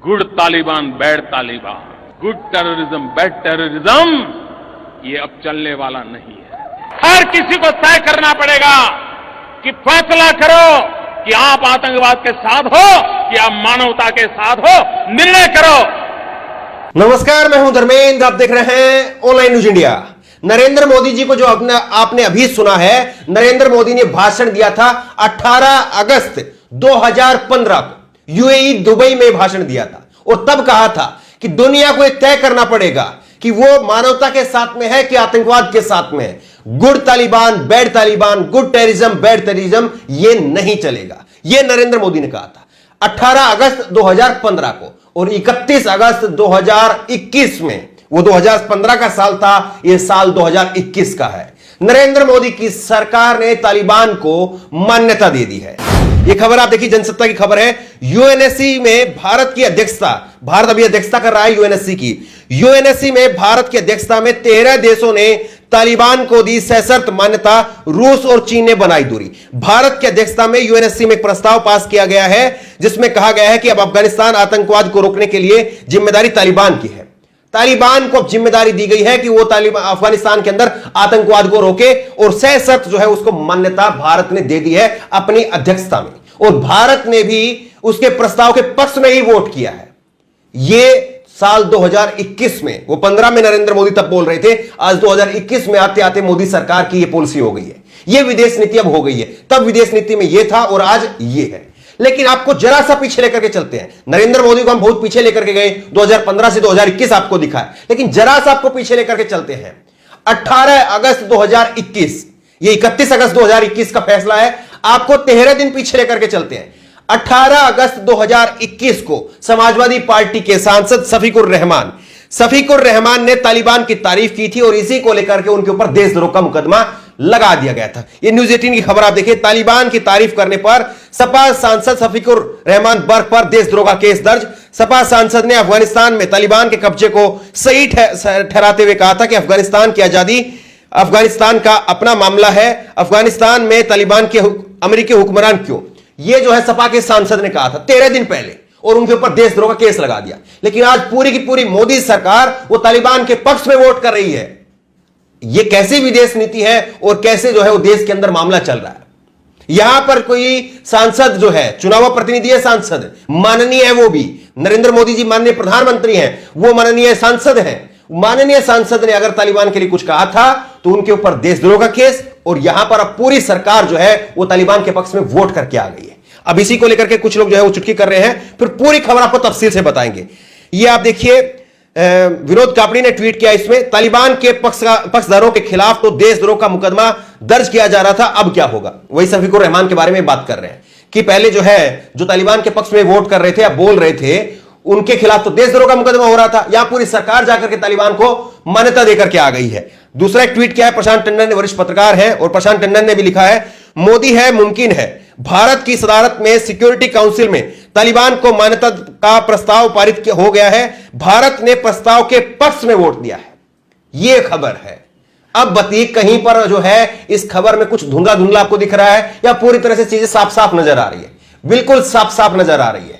Good Taliban, bad Taliban, good terrorism, bad terrorism, ये अब चलने वाला नहीं है। हर किसी को तय करना पड़ेगा कि फैसला करो कि आप आतंकवाद के साथ हो कि आप मानवता के साथ हो, निर्णय करो। नमस्कार, मैं हूं धर्मेंद्र, आप देख रहे हैं online news India. Narendra Modi ji को जो आपने अभी सुना है, नरेंद्र मोदी ने भाषण दिया था 18 अगस्त 2015 को यूएई दुबई में भाषण दिया था और तब कहा था कि दुनिया को तय करना पड़ेगा कि वो मानवता के साथ में है कि आतंकवाद के साथ में है। Good Taliban, bad Taliban, good terrorism, bad terrorism, ये नहीं चलेगा। ये नरेंद्र मोदी ने कहा था 18 अगस्त 2015 को और 31 अगस्त 2021 में। वो 2015 का साल था, यह साल 2021 का है। नरेंद्र मोदी की सरकार ने तालिबान को मान्यता दे दी है। यह खबर आप देखिए, जनसत्ता की खबर है। यूएनएससी में भारत की अध्यक्षता, भारत अभी अध्यक्षता कर रहा है यूएनएससी की। यूएनएससी में भारत की अध्यक्षता में 13 देशों ने तालिबान को दी सशर्त मान्यता। रूस और चीन ने बनाई दूरी। भारत की अध्यक्षता में यूएनएससी में एक प्रस्ताव पास किया गया है जिसमें कहा गया है कि अब अफगानिस्तान आतंकवाद को रोकने के लिए जिम्मेदारी तालिबान की है। तालिबान को अब जिम्मेदारी दी गई है कि वो अफगानिस्तान के अंदर आतंकवाद को रोके और सशर्त जो है उसको मान्यता भारत ने दे दी है अपनी अध्यक्षता में। और भारत ने भी उसके प्रस्ताव के पक्ष में ही वोट किया है। यह साल 2021 में, वो 15 में नरेंद्र मोदी तब बोल रहे थे, आज 2021 में आते आते मोदी सरकार की यह पॉलिसी हो गई है। यह विदेश नीति अब हो गई है। तब विदेश नीति में यह था और आज यह है। लेकिन आपको जरा सा पीछे लेकर के चलते हैं। नरेंद्र मोदी को हम बहुत पीछे लेकर के गए, 2015 से 2021 आपको दिखा है, लेकिन जरा सा आपको पीछे लेकर के चलते हैं। 18 अगस्त 2021, ये 31 अगस्त 2021 का फैसला है। आपको 13 दिन पीछे लेकर के चलते हैं। 18 अगस्त 2021 को समाजवादी पार्टी के सांसद शफीकुर रहमान ने तालिबान की तारीफ की थी और इसी को लेकर के उनके ऊपर देशद्रोह का मुकदमा लगा दिया गया था। ये न्यूज 18 की खबर आप देखिए। तालिबान की तारीफ करने पर सपा सांसद शफीकुर रहमान बर्क पर देशद्रोह का केस दर्ज। सपा सांसद ने अफगानिस्तान में तालिबान के कब्जे को सही ठहराते हुए कहा था कि अफगानिस्तान की आजादी अफगानिस्तान का अपना मामला है। अफगानिस्तान में तालिबान के अमेरिकी हुक्मरान क्यों, यह जो है सपा के सांसद ने कहा था 13 दिन पहले और उनके ऊपर देशद्रोह का केस लगा दिया। लेकिन आज पूरी की पूरी मोदी सरकार वो तालिबान के पक्ष में वोट कर रही है। यह कैसी विदेश नीति है और कैसे जो है वो देश के अंदर मामला चल रहा है। यहां पर कोई सांसद जो है, चुनाव प्रतिनिधि है, सांसद माननीय है, वो भी नरेंद्र मोदी जी माननीय प्रधानमंत्री हैं, वो माननीय सांसद हैं। माननीय सांसद ने अगर तालिबान के लिए कुछ कहा था तो उनके ऊपर देशद्रोह का केस, और यहां पर अब पूरी सरकार जो है वो तालिबान के पक्ष में वोट करके आ गई है। अब इसी को लेकर के कुछ लोग जो है वो चुटकी कर रहे हैं, फिर पूरी खबर आपको तफसील से बताएंगे। ये आप देखिए, विनोद कापड़ी ने ट्वीट किया, इसमें तालिबान के पक्षधरों के खिलाफ तो देशद्रोह का मुकदमा दर्ज किया जा रहा था, अब क्या होगा। वही शफीकुर रहमान के बारे में बात कर रहे हैं कि पहले जो है जो तालिबान के पक्ष में वोट कर रहे थे या बोल रहे थे, उनके खिलाफ तो देशद्रोह का मुकदमा हो रहा था। यहां पूरी सरकार जाकर के तालिबान को मान्यता देकर के आ गई है। दूसरा एक ट्वीट किया है प्रशांत टंडन ने, वरिष्ठ पत्रकार हैं, और प्रशांत टंडन ने भी लिखा है, मोदी है मुमकिन है, भारत की सदारत में सिक्योरिटी काउंसिल में तालिबान को मान्यता का प्रस्ताव पारित हो गया है। भारत ने प्रस्ताव के पक्ष में वोट दिया है। यह खबर है। अब बताइए, कहीं पर जो है इस खबर में कुछ धुंधला धुंधला आपको दिख रहा है या पूरी तरह से चीजें साफ साफ नजर आ रही है? बिल्कुल साफ साफ नजर आ रही है।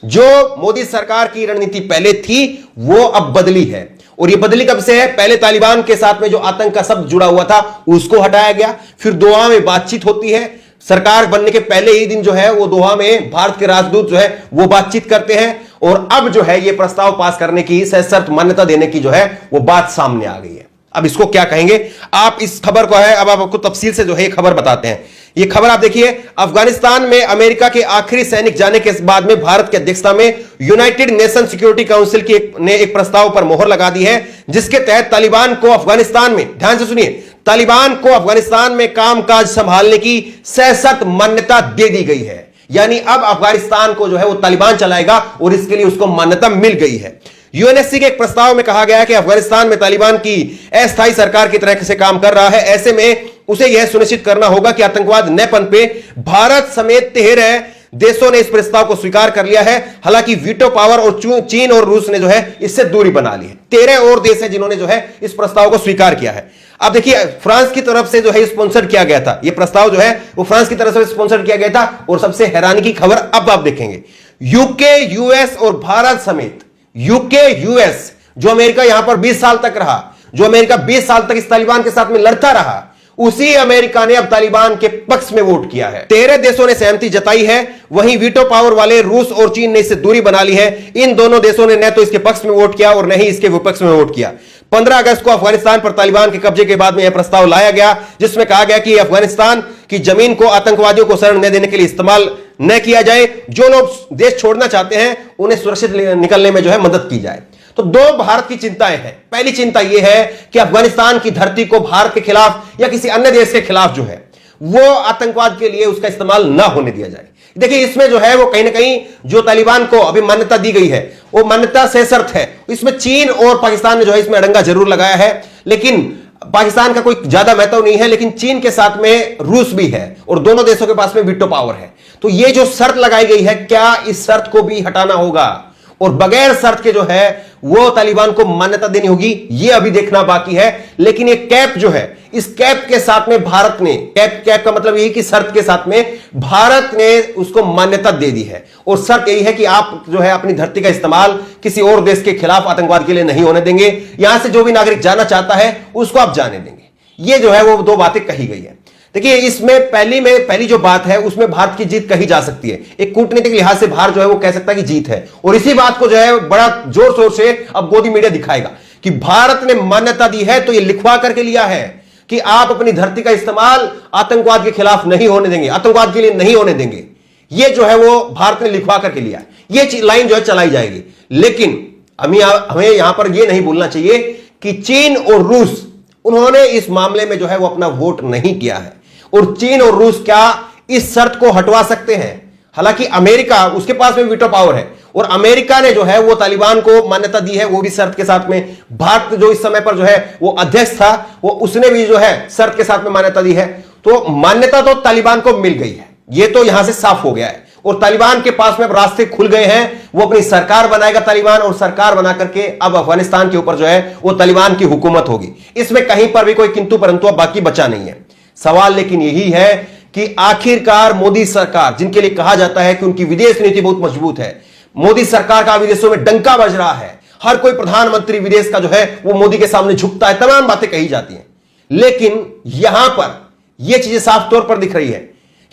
जो मोदी सरकार की रणनीति पहले थी वो अब बदली है। और ये बदली कब से है? पहले तालिबान के साथ में जो आतंक का शब्द जुड़ा हुआ था उसको हटाया गया, फिर दोहा में बातचीत होती है। सरकार बनने के पहले ही दिन जो है वो दोहा में भारत के राजदूत जो है वो बातचीत करते हैं, और अब जो है ये प्रस्ताव पास करने की, सशर्त मान्यता देने की जो है वो बात सामने आ गई है। अब इसको क्या कहेंगे आप? इस खबर को है अब आपको तफसील से जो है खबर बताते हैं। ये खबर आप देखिए, अफगानिस्तान में अमेरिका के आखिरी सैनिक जाने के बाद में भारत की अध्यक्षता में यूनाइटेड नेशन सिक्योरिटी काउंसिल ने एक प्रस्ताव पर मोहर लगा दी है, जिसके तहत तालिबान को अफगानिस्तान में, ध्यान से सुनिए, तालिबान को अफगानिस्तान में कामकाज संभालने की सशर्त मान्यता दे दी गई है। यानी अब अफगानिस्तान को जो है वो तालिबान चलाएगा और इसके लिए उसको मान्यता मिल गई है। यूएनएससी के एक प्रस्ताव में कहा गया है कि अफगानिस्तान में तालिबान की अस्थायी सरकार की तरह से काम कर रहा है। ऐसे में उसे यह सुनिश्चित करना होगा कि आतंकवाद न पनपे। भारत समेत 13 देशों ने इस प्रस्ताव को स्वीकार कर लिया है। हालांकि वीटो पावर और चीन और रूस ने जो है इससे दूरी बना ली है। 13 और देश हैं जिन्होंने जो है इस प्रस्ताव को स्वीकार किया है। अब देखिए, फ्रांस की तरफ से जो है स्पॉन्सर किया गया था, यह प्रस्ताव जो है वो फ्रांस की तरफ से स्पॉन्सर किया गया था। और सबसे हैरानी की खबर अब आप देखेंगे, यूके, यूएस और भारत समेत यूके, यूएस जो अमेरिका यहां पर 20 साल तक रहा, जो अमेरिका 20 साल तक इस तालिबान के साथ में लड़ता रहा, उसी अमेरिका ने अब तालिबान के पक्ष में वोट किया है। 13 देशों ने सहमति जताई है। वहीं वीटो पावर वाले रूस और चीन ने इससे दूरी बना ली है। इन दोनों देशों ने न तो इसके पक्ष में वोट किया और न ही इसके विपक्ष में वोट किया। 15 अगस्त को अफगानिस्तान पर तालिबान के कब्जे के बाद में यह प्रस्ताव लाया गया, जिसमें कहा गया कि अफगानिस्तान की जमीन को आतंकवादियों को शरण न देने के लिए इस्तेमाल न किया जाए। जो लोग देश छोड़ना चाहते हैं उन्हें सुरक्षित निकलने में जो है मदद की जाए। तो दो भारत की चिंताएं हैं। पहली चिंता यह है कि अफगानिस्तान की धरती को भारत के खिलाफ या किसी अन्य देश के खिलाफ जो है वो आतंकवाद के लिए उसका इस्तेमाल ना होने दिया जाए। देखिए, इसमें जो है वो कहीं ना कहीं जो तालिबान को अभी मान्यता दी गई है वो मान्यता से शर्त है। इसमें चीन और पाकिस्तान ने जो है इसमें अड़ंगा जरूर लगाया है, लेकिन पाकिस्तान का कोई ज्यादा महत्व नहीं है। लेकिन चीन के साथ में रूस भी है और दोनों देशों के पास में वीटो पावर है। तो ये जो शर्त लगाई गई है, क्या इस शर्त को भी हटाना होगा और बगैर शर्त के जो है वो तालिबान को मान्यता देनी होगी, ये अभी देखना बाकी है। लेकिन ये कैप जो है, इस कैप के साथ में भारत ने, कैप का मतलब यही कि शर्त के साथ में भारत ने उसको मान्यता दे दी है। और शर्त यही है कि आप जो है अपनी धरती का इस्तेमाल किसी और देश के खिलाफ आतंकवाद के लिए नहीं होने देंगे। यहां से जो भी नागरिक जाना चाहता है उसको आप जाने देंगे। ये जो है वो दो बातें कही गई है। देखिए, इसमें पहली जो बात है उसमें भारत की जीत कही जा सकती है। एक कूटनीतिक लिहाज से भारत जो है वो कह सकता है कि जीत है, और इसी बात को जो है बड़ा जोर शोर से अब गोदी मीडिया दिखाएगा कि भारत ने मान्यता दी है तो ये लिखवा करके लिया है कि आप अपनी धरती का इस्तेमाल आतंकवाद के खिलाफ नहीं होने देंगे, आतंकवाद के लिए नहीं होने देंगे। ये जो है वो भारत ने लिखवा करके लिया है। ये लाइन जो है चलाई जाएगी। लेकिन हमें यहां पर यह नहीं भूलना चाहिए कि चीन और रूस, उन्होंने इस मामले में जो है वो अपना वोट नहीं किया है। और चीन और रूस क्या इस शर्त को हटवा सकते हैं? हालांकि अमेरिका, उसके पास में वीटो पावर है और अमेरिका ने जो है वो तालिबान को मान्यता दी है, वो भी शर्त के साथ में। भारत जो इस समय पर जो है वो अध्यक्ष था, वो उसने भी जो है शर्त के साथ में मान्यता दी है। तो मान्यता तो तालिबान को मिल गई है, ये तो यहां से साफ हो गया है। और तालिबान के पास में अब रास्ते खुल गए हैं। वो अपनी सरकार बनाएगा तालिबान, और सरकार बना करके अब अफगानिस्तान के ऊपर जो है वो तालिबान की हुकूमत होगी। इसमें कहीं पर भी कोई किंतु परंतु अब बाकी बचा नहीं है। सवाल लेकिन यही है कि आखिरकार मोदी सरकार, जिनके लिए कहा जाता है कि उनकी विदेश नीति बहुत मजबूत है, मोदी सरकार का विदेशों में डंका बज रहा है। हर कोई प्रधानमंत्री विदेश का जो है वो मोदी के सामने झुकता है, तमाम बातें कही जाती हैं। लेकिन यहां पर यह चीजें साफ तौर पर दिख रही है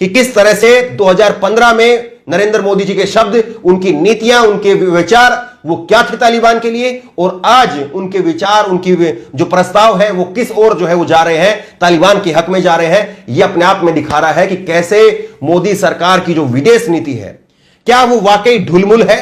कि किस तरह से 2015 में नरेंद्र मोदी जी के शब्द, उनकी नीतियां, उनके विचार वो क्या थे तालिबान के लिए, और आज उनके विचार, उनकी जो प्रस्ताव है वो किस ओर जो है वो जा रहे हैं, तालिबान के हक में जा रहे हैं। ये अपने आप में दिखा रहा है कि कैसे मोदी सरकार की जो विदेश नीति है, क्या वो वाकई ढुलमुल है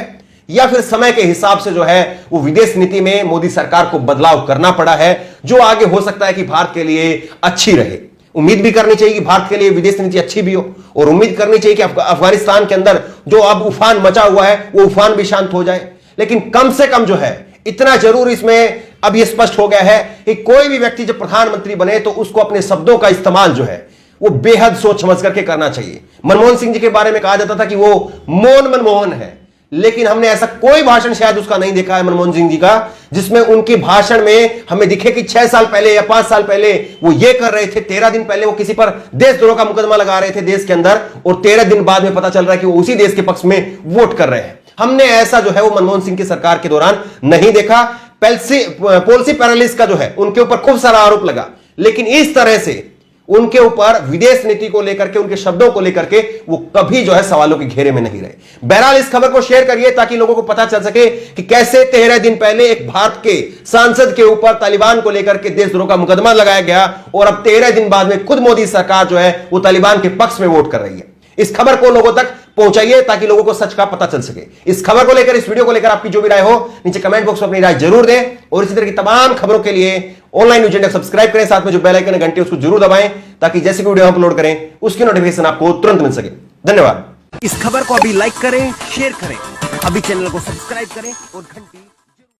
या फिर समय के हिसाब से जो है वो विदेश नीति में मोदी सरकार को बदलाव करना पड़ा है, जो आगे हो सकता है कि भारत के लिए अच्छी रहे। उम्मीद भी करनी चाहिए कि भारत के लिए विदेश नीति अच्छी भी हो, और उम्मीद करनी चाहिए कि अफगानिस्तान के अंदर जो अब उफान मचा हुआ है वो उफान भी शांत हो जाए। लेकिन कम से कम जो है इतना जरूर इसमें अब यह स्पष्ट हो गया है कि कोई भी व्यक्ति जब प्रधानमंत्री बने तो उसको अपने शब्दों का इस्तेमाल जो है वो बेहद सोच समझ करके करना चाहिए। मनमोहन सिंह जी के बारे में कहा जाता था कि वो मनमोहन है, लेकिन हमने ऐसा कोई भाषण शायद उसका नहीं देखा है मनमोहन सिंह जी का जिसमें उनके भाषण में हमें दिखे कि 6 साल पहले या 5 साल पहले वो ये कर रहे थे, 13 दिन पहले वो किसी पर देशद्रोह का मुकदमा लगा रहे थे देश के अंदर, और 13 दिन बाद में पता चल रहा है कि वो उसी देश के पक्ष में वोट कर रहे हैं। हमने ऐसा जो है वो मनमोहन सिंह की सरकार के दौरान नहीं देखा। पॉलिसी पैरालिसिस का जो है उनके ऊपर खूब सारा आरोप लगा, लेकिन इस तरह से उनके ऊपर विदेश नीति को लेकर के, उनके शब्दों को लेकर के वो कभी जो है सवालों के घेरे में नहीं रहे। बहरहाल इस खबर को शेयर करिए ताकि लोगों को पता चल सके कि कैसे 13 दिन पहले एक भारत के सांसद के ऊपर तालिबान को लेकर के देशद्रोह का मुकदमा लगाया गया, और अब 13 दिन बाद में खुद मोदी सरकार जो है वो तालिबान के पक्ष में वोट कर रही है। इस खबर को लोगों तक पहुंचाइए ताकि लोगों को सच का पता चल सके। इस खबर को लेकर, इस वीडियो को लेकर आपकी जो भी राय हो नीचे कमेंट बॉक्स में अपनी राय जरूर दें, और इसी तरह की तमाम खबरों के लिए ऑनलाइन न्यूज इंडिया सब्सक्राइब करें, साथ में जो बेल आइकन है घंटे उसको जरूर दबाएं ताकि जैसे वीडियो अपलोड करें उसकी नोटिफिकेशन आपको तुरंत मिल सके। धन्यवाद। इस खबर को अभी लाइक करें, शेयर करें, अभी चैनल को सब्सक्राइब करें और घंटी